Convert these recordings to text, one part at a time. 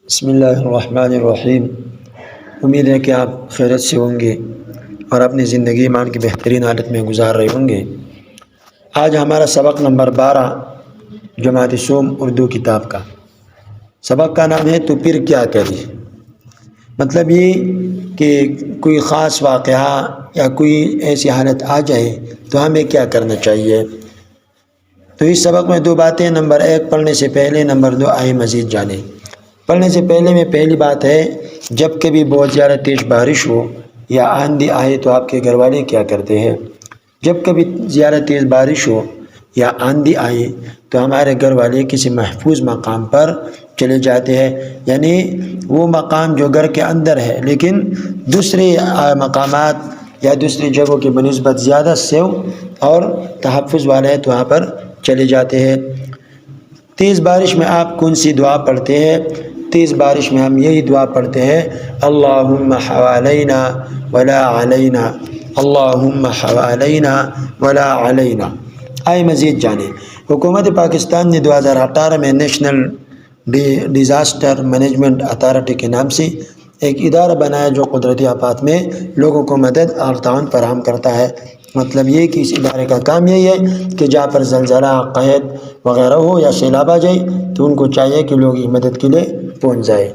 بسم اللہ الرحمن الرحیم۔ امید ہے کہ آپ خیریت سے ہوں گے اور اپنی زندگی ایمان کی بہترین حالت میں گزار رہے ہوں گے۔ آج ہمارا سبق نمبر 12 جماعت سوم اردو کتاب کا سبق کا نام ہے تو پھر کیا کرے۔ مطلب یہ کہ کوئی خاص واقعہ یا کوئی ایسی حالت آ جائے تو ہمیں کیا کرنا چاہیے۔ تو اس سبق میں دو باتیں، نمبر 1 پڑھنے سے پہلے، نمبر 2 آئے مزید جانیں۔ پڑھنے سے پہلے میں پہلی بات ہے، جب کبھی بہت زیادہ تیز بارش ہو یا آندھی آئے تو آپ کے گھر والے کیا کرتے ہیں۔ جب کبھی زیادہ تیز بارش ہو یا آندھی آئے تو ہمارے گھر والے کسی محفوظ مقام پر چلے جاتے ہیں، یعنی وہ مقام جو گھر کے اندر ہے لیکن دوسرے مقامات یا دوسری جگہوں کی بنسبت زیادہ سیو اور تحفظ والا ہے تو وہاں پر چلے جاتے ہیں۔ تیز بارش میں آپ کون سی دعا پڑھتے ہیں؟ تیز بارش میں ہم یہی دعا پڑھتے ہیں، اللہم حوالینا ولا علینا، اللہم حوالینا ولا علینا۔ آئے مزید جانیں۔ حکومت پاکستان نے 2018 میں نیشنل ڈیزاسٹر مینجمنٹ اتھارٹی کے نام سے ایک ادارہ بنایا جو قدرتی آفات میں لوگوں کو مدد اور تعاون فراہم کرتا ہے۔ مطلب یہ کہ اس ادارے کا کام یہی ہے کہ جہاں پر زلزلہ، قحط وغیرہ ہو یا سیلاب آ جائے تو ان کو چاہیے کہ لوگ مدد کے لیے پہنچ جائے۔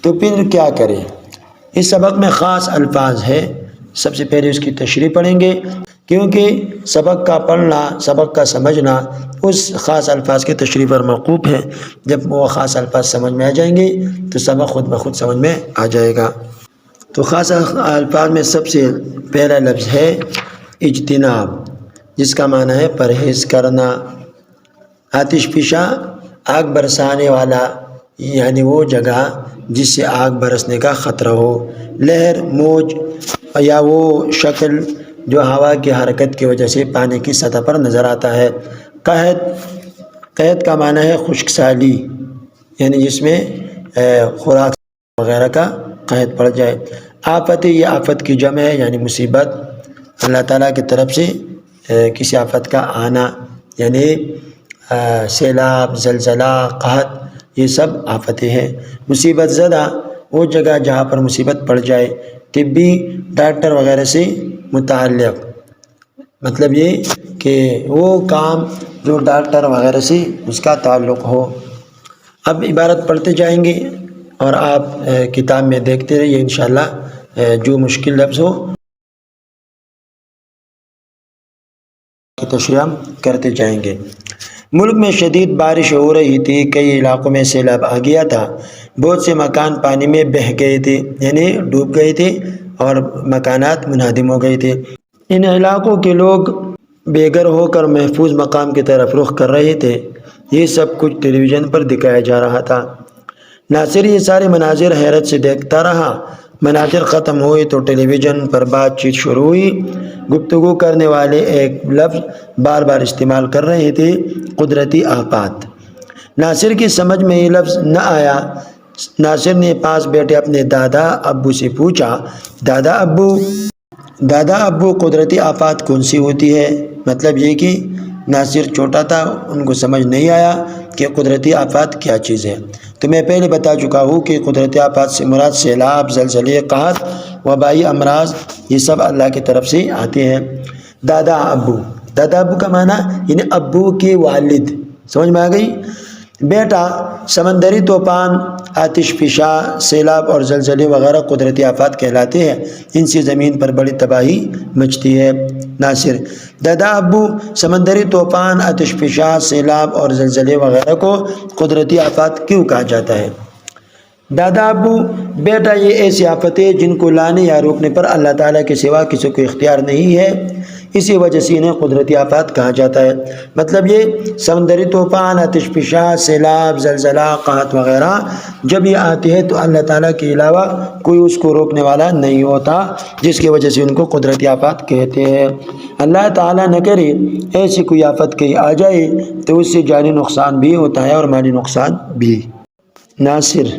تو پھر کیا کریں؟ اس سبق میں خاص الفاظ ہے، سب سے پہلے اس کی تشریح پڑھیں گے، کیونکہ سبق کا پڑھنا، سبق کا سمجھنا اس خاص الفاظ کی تشریح پر موقوف ہے۔ جب وہ خاص الفاظ سمجھ میں آ جائیں گے تو سبق خود بخود سمجھ میں آ جائے گا۔ تو خاص الفاظ میں سب سے پہلا لفظ ہے اجتناب، جس کا معنی ہے پرہیز کرنا۔ آتش فشاں، آگ برسانے والا، یعنی وہ جگہ جس سے آگ برسنے کا خطرہ ہو۔ لہر، موج یا وہ شکل جو ہوا کی حرکت کی وجہ سے پانی کی سطح پر نظر آتا ہے۔ قحط کا معنی ہے خشک سالی، یعنی جس میں خوراک وغیرہ کا قحط پڑ جائے۔ آفت، یہ آفت کی جمع ہے، یعنی مصیبت، اللہ تعالیٰ کی طرف سے کسی آفت کا آنا، یعنی سیلاب، زلزلہ، قحط، یہ سب آفتیں ہیں۔ مصیبت زدہ، وہ جگہ جہاں پر مصیبت پڑ جائے۔ طبی، ڈاکٹر وغیرہ سے متعلق، مطلب یہ کہ وہ کام جو ڈاکٹر وغیرہ سے اس کا تعلق ہو۔ اب عبارت پڑھتے جائیں گے اور آپ کتاب میں دیکھتے رہیے، انشاءاللہ جو مشکل لفظ ہو کی تشریح ہم کرتے جائیں گے۔ ملک میں شدید بارش ہو رہی تھی، کئی علاقوں میں سیلاب آ گیا تھا، بہت سے مکان پانی میں بہہ گئے تھے، یعنی ڈوب گئے تھے اور مکانات منہدم ہو گئے تھے۔ ان علاقوں کے لوگ بے گھر ہو کر محفوظ مقام کی طرف رخ کر رہے تھے۔ یہ سب کچھ ٹیلی ویژن پر دکھایا جا رہا تھا۔ ناصر یہ سارے مناظر حیرت سے دیکھتا رہا۔ مناظر ختم ہوئے تو ٹیلی ویژن پر بات چیت شروع ہوئی۔ گفتگو کرنے والے ایک لفظ بار بار استعمال کر رہے تھے، قدرتی آفات۔ ناصر کی سمجھ میں یہ لفظ نہ آیا۔ ناصر نے پاس بیٹھے اپنے دادا ابو سے پوچھا، دادا ابو قدرتی آفات کون سی ہوتی ہے؟ مطلب یہ کہ ناصر چھوٹا تھا، ان کو سمجھ نہیں آیا کہ قدرتی آفات کیا چیز ہے۔ تو میں پہلے بتا چکا ہوں کہ قدرتی آفات سے مراد سیلاب، زلزلے، قحط، وبائی امراض، یہ سب اللہ کی طرف سے آتے ہیں۔ دادا ابو کا معنی یعنی ابو کے والد، سمجھ میں آ گئی؟ بیٹا، سمندری طوفان، آتش فشاں، سیلاب اور زلزلے وغیرہ قدرتی آفات کہلاتے ہیں، ان سے زمین پر بڑی تباہی مچتی ہے۔ ناصر، دادا ابو، سمندری طوفان، آتش فشاں، سیلاب اور زلزلے وغیرہ کو قدرتی آفات کیوں کہا جاتا ہے؟ دادا ابو، بیٹا، یہ ایسی آفتیں جن کو لانے یا روکنے پر اللہ تعالیٰ کے سوا کسی کو اختیار نہیں ہے، اسی وجہ سے انہیں قدرتی آفات کہا جاتا ہے۔ مطلب یہ سمندری طوفان، آتش فشاں، سیلاب، زلزلہ، قحط وغیرہ جب یہ آتے ہیں تو اللہ تعالیٰ کے علاوہ کوئی اس کو روکنے والا نہیں ہوتا، جس کی وجہ سے ان کو قدرتی آفات کہتے ہیں۔ اللہ تعالیٰ نہ کرے ایسی کوئی آفت کہیں آ جائے تو اس سے جانی نقصان بھی ہوتا ہے اور مالی نقصان بھی۔ ناصر،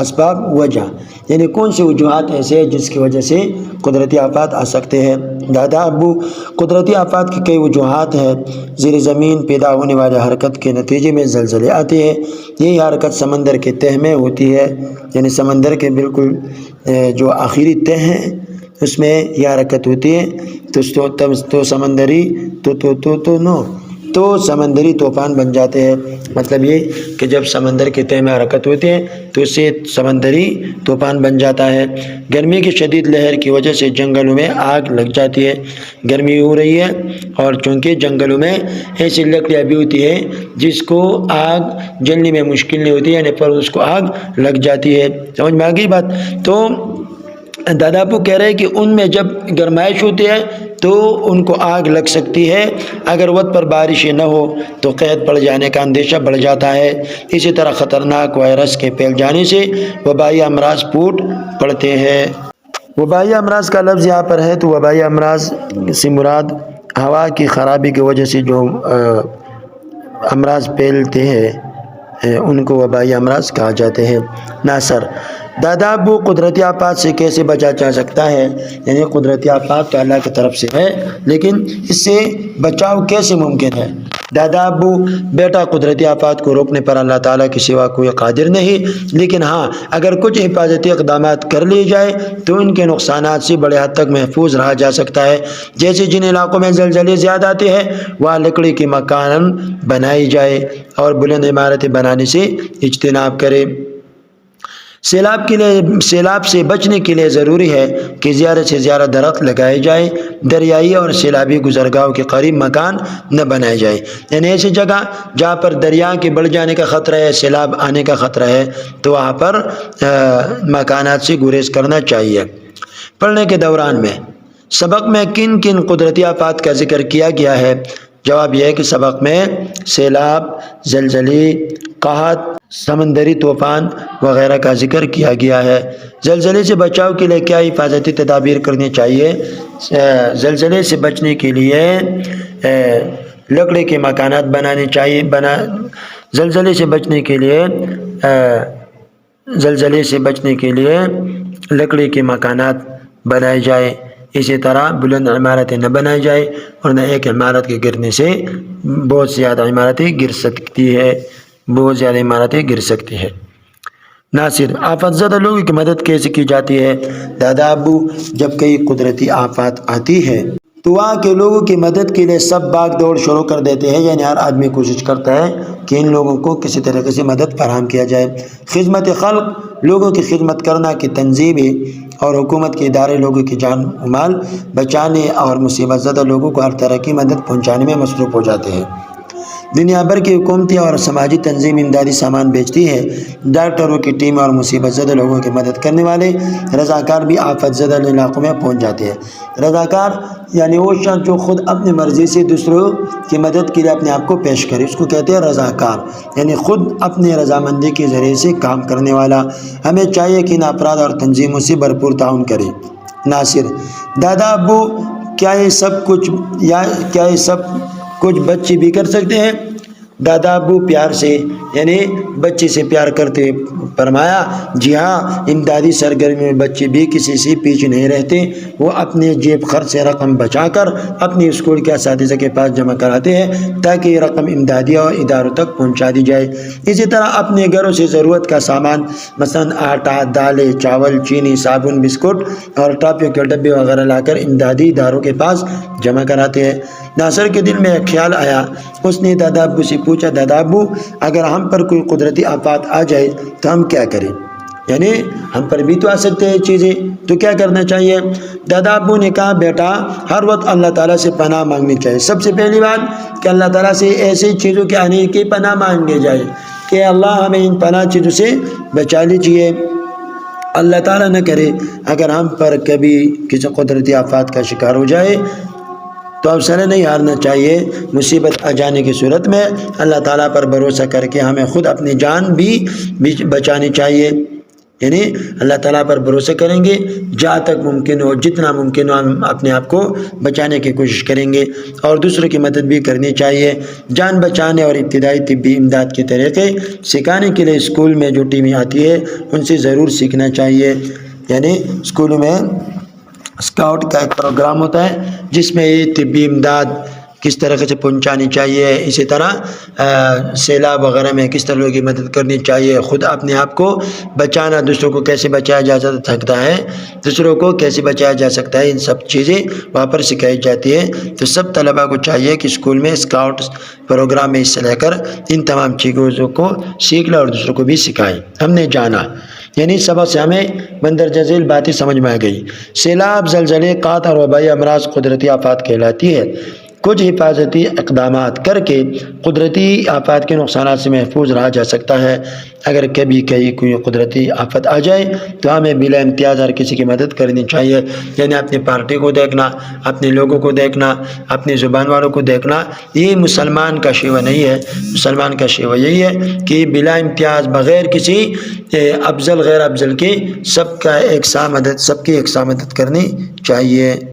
اسباب وجہ یعنی کون سی وجوہات ایسے ہیں جس کی وجہ سے قدرتی آفات آ سکتے ہیں۔ دادا ابو قدرتی آفات کی کئی وجوہات ہیں۔ زیر زمین پیدا ہونے والے حرکت کے نتیجے میں زلزلے آتے ہیں۔ یہی حرکت سمندر کے تہ میں ہوتی ہے، یعنی سمندر کے بالکل جو آخری تہ ہیں اس میں یہ حرکت ہوتی ہے تو سمندری طوفان بن جاتے ہیں۔ مطلب یہ کہ جب سمندر کے تہ میں حرکت ہوتی ہے تو اس سے سمندری طوفان بن جاتا ہے۔ گرمی کی شدید لہر کی وجہ سے جنگلوں میں آگ لگ جاتی ہے۔ گرمی ہو رہی ہے اور چونکہ جنگلوں میں ایسی لکڑیاں بھی ہوتی ہے جس کو آگ جلنے میں مشکل نہیں ہوتی ہے، یعنی پر اس کو آگ لگ جاتی ہے۔ سمجھ میں آ گئی بات؟ تو دادا ابو کہہ رہے ہیں کہ ان میں جب گرمائش ہوتی ہے تو ان کو آگ لگ سکتی ہے۔ اگر وقت پر بارش نہ ہو تو قحط پڑ جانے کا اندیشہ بڑھ جاتا ہے۔ اسی طرح خطرناک وائرس کے پھیل جانے سے وبائی امراض پھوٹ پڑتے ہیں۔ وبائی امراض کا لفظ یہاں پر ہے تو وبائی امراض سے مراد ہوا کی خرابی کی وجہ سے جو امراض پھیلتے ہیں ان کو وبائی امراض کہا جاتے ہیں۔ ناصر دادا ابو قدرتی آفات سے کیسے بچا جا سکتا ہے؟ یعنی قدرتی آفات تو اللہ کی طرف سے ہے لیکن اس سے بچاؤ کیسے ممکن ہے؟ دادا ابو بیٹا قدرتی آفات کو روکنے پر اللہ تعالیٰ کے سوا کوئی قادر نہیں، لیکن ہاں اگر کچھ حفاظتی اقدامات کر لیے جائے تو ان کے نقصانات سے بڑے حد تک محفوظ رہا جا سکتا ہے۔ جیسے جن علاقوں میں زلزلے زیادہ آتے ہیں وہاں لکڑی کے مکان بنائی جائے اور بلند عمارتیں بنانے سے اجتناب کرے۔ سیلاب سے بچنے کے لیے ضروری ہے کہ زیادہ سے زیادہ درخت لگائے جائے۔ دریائی اور سیلابی گزرگاہوں کے قریب مکان نہ بنائے جائے، یعنی ایسی جگہ جہاں پر دریا کے بڑھ جانے کا خطرہ ہے، سیلاب آنے کا خطرہ ہے تو وہاں پر مکانات سے گریز کرنا چاہیے۔ پڑھنے کے دوران میں سبق میں کن کن قدرتی آفات کا ذکر کیا گیا ہے؟ جواب یہ ہے کہ سبق میں سیلاب، زلزلے، قحط، سمندری طوفان وغیرہ کا ذکر کیا گیا ہے۔ زلزلے سے بچاؤ کے لیے کیا حفاظتی تدابیر کرنی چاہیے؟ زلزلے سے بچنے کے لیے لکڑی کے مکانات بنانے چاہیے۔ زلزلے سے بچنے کے لیے لکڑی کے مکانات بنائے جائے۔ اسی طرح بلند عمارتیں نہ بنائی جائے اور نہ ایک عمارت کے گرنے سے بہت زیادہ عمارتیں گر سکتی ہے۔ ناصر آفت زدہ لوگوں کی مدد کیسے کی جاتی ہے؟ دادا ابو جب کئی قدرتی آفات آتی ہے تو وہاں کے لوگوں کی مدد کے لیے سب بھاگ دوڑ شروع کر دیتے ہیں، یعنی ہر آدمی کوشش کرتا ہے کہ ان لوگوں کو کسی طریقے سے مدد فراہم کیا جائے۔ خدمت خلق لوگوں کی خدمت کرنا کی تنظیمیں اور حکومت کے ادارے لوگوں کی جان و مال بچانے اور مصیبت زدہ لوگوں کو ہر طرح کی مدد پہنچانے میں مصروف ہو جاتے ہیں۔ دنیا بھر کی حکومتی اور سماجی تنظیم امدادی سامان بیچتی ہے۔ ڈاکٹروں کی ٹیم اور مصیبت زدہ لوگوں کی مدد کرنے والے رضاکار بھی آفت زدہ علاقوں میں پہنچ جاتے ہیں۔ رضاکار یعنی وہ شخص جو خود اپنی مرضی سے دوسروں کی مدد کے لیے اپنے آپ کو پیش کرے، اس کو کہتے ہیں رضاکار، یعنی خود اپنی رضامندی کے ذریعے سے کام کرنے والا۔ ہمیں چاہیے کہ ان افراد اور تنظیموں سے بھرپور تعاون کریں۔ ناصر دادا ابو کیا یہ سب کچھ بچے بھی کر سکتے ہیں؟ دادا ابو پیار سے یعنی بچے سے پیار کرتے فرمایا جی ہاں، امدادی سرگرمی میں بچے بھی کسی سے پیچھے نہیں رہتے، وہ اپنے جیب خرچ سے رقم بچا کر اپنی اسکول کے اساتذہ کے پاس جمع کراتے ہیں تاکہ یہ رقم امدادی اور اداروں تک پہنچا دی جائے۔ اسی طرح اپنے گھروں سے ضرورت کا سامان مثلا آٹا، دالیں، چاول، چینی، صابن، بسکٹ اور ٹافیوں کے ڈبے وغیرہ لا کر امدادی اداروں کے پاس جمع کراتے ہیں۔ ناصر کے دل میں ایک خیال آیا، اس نے دادا ابو سے پوچھا دادا ابو اگر ہم پر کوئی قدرتی آفات آ جائے تو ہم کیا کریں؟ یعنی ہم پر بھی تو آ سکتے ہیں چیزیں، تو کیا کرنا چاہیے؟ دادا ابو نے کہا بیٹا ہر وقت اللہ تعالیٰ سے پناہ مانگنی چاہیے۔ سب سے پہلی بات کہ اللہ تعالیٰ سے ایسی چیزوں کے آنے کی پناہ مانگے جائے کہ اللہ ہمیں ان پناہ چیزوں سے بچا لیجیے۔ اللہ تعالیٰ نہ کرے اگر ہم پر کبھی کسی قدرتی آفات کا شکار ہو جائے تو حوصلہ نہیں ہارنا چاہیے۔ مصیبت آ جانے کی صورت میں اللہ تعالیٰ پر بھروسہ کر کے ہمیں خود اپنی جان بھی بچانی چاہیے۔ یعنی اللہ تعالیٰ پر بھروسہ کریں گے، جہاں تک ممکن ہو جتنا ممکن ہو ہم اپنے آپ کو بچانے کی کوشش کریں گے، اور دوسروں کی مدد بھی کرنی چاہیے۔ جان بچانے اور ابتدائی طبی امداد کے طریقے سکھانے کے لیے اسکول میں جو ٹیمیں آتی ہے ان سے ضرور سیکھنا چاہیے۔ یعنی اسکول میں اسکاؤٹ کا ایک پروگرام ہوتا ہے جس میں یہ طبی امداد کس طریقے سے پہنچانی چاہیے، اسی طرح سیلاب وغیرہ میں کس طرح لوگوں کی مدد کرنی چاہیے، خود اپنے آپ کو بچانا، دوسروں کو کیسے بچایا جا سکتا ہے، دوسروں کو کیسے بچایا جا سکتا ہے، ان سب چیزیں وہاں پر سکھائی جاتی ہے۔ تو سب طلباء کو چاہیے کہ اسکول میں اسکاؤٹ پروگرام میں حصہ لے کر ان تمام چیزوں کو سیکھ لیں اور دوسروں کو بھی سکھائیں۔ ہم نے جانا یعنی سبق سے ہمیں مندرجہ ذیل باتیں سمجھ میں آ گئی۔ سیلاب، زلزلے، قحط اور وبائی امراض قدرتی آفات کہلاتی ہے۔ کچھ حفاظتی اقدامات کر کے قدرتی آفات کے نقصانات سے محفوظ رہا جا سکتا ہے۔ اگر کبھی کہیں کوئی قدرتی آفت آ جائے تو ہمیں بلا امتیاز ہر کسی کی مدد کرنی چاہیے۔ یعنی اپنی پارٹی کو دیکھنا، اپنے لوگوں کو دیکھنا، اپنی زبان والوں کو دیکھنا، یہ مسلمان کا شیوہ نہیں ہے۔ مسلمان کا شیوہ یہی ہے کہ بلا امتیاز بغیر کسی افضل غیر افضل کے سب کی یکساں مدد کرنی چاہیے۔